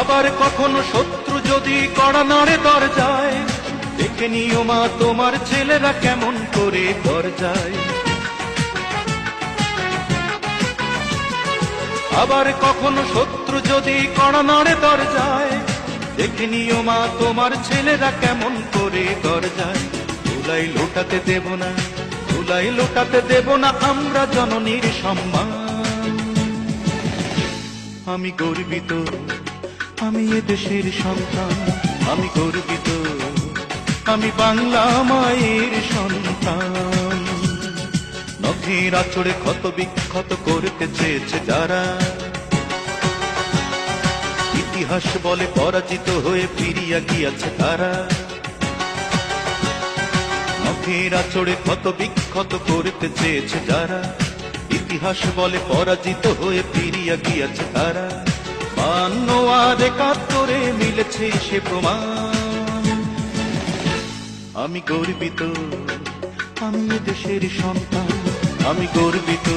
আবার কখনো শত্রু যদি কড়া নাড়ে দরজায়, দেখে নিও মা তোমার ছেলেরা কেমন করে দরজায়। আবার কখনো শত্রু যদি কড়া নাড়ে দরজায়, দেখে নিও মা তোমার ছেলেরা কেমন করে দরজায়। ধুলাই লোটাতে দেব না, ধুলাই লোটাতে দেব না আমরা জননীর সম্মান। আমি গর্বিত, আমি এ দেশের সন্তান, আমি গর্বিত, আমি বাংলা মায়ের সন্তান। নখের আঁচড়ে ক্ষত বিক্ষত করতে চেয়েছে যারা, ইতিহাস বলে পরাজিত হয়ে ফিরিয়া গিয়াছে তারা। নখের আঁচড়ে ক্ষত বিক্ষত করতে চেয়েছে যারা, ইতিহাস বলে পরাজিত হয়ে ফিরিয়া গিয়াছে তারা। 52 আর 71 মিলেছে সে প্রমাণ। আমি গর্বিত, আমি এ দেশের সন্তান, আমি গর্বিত।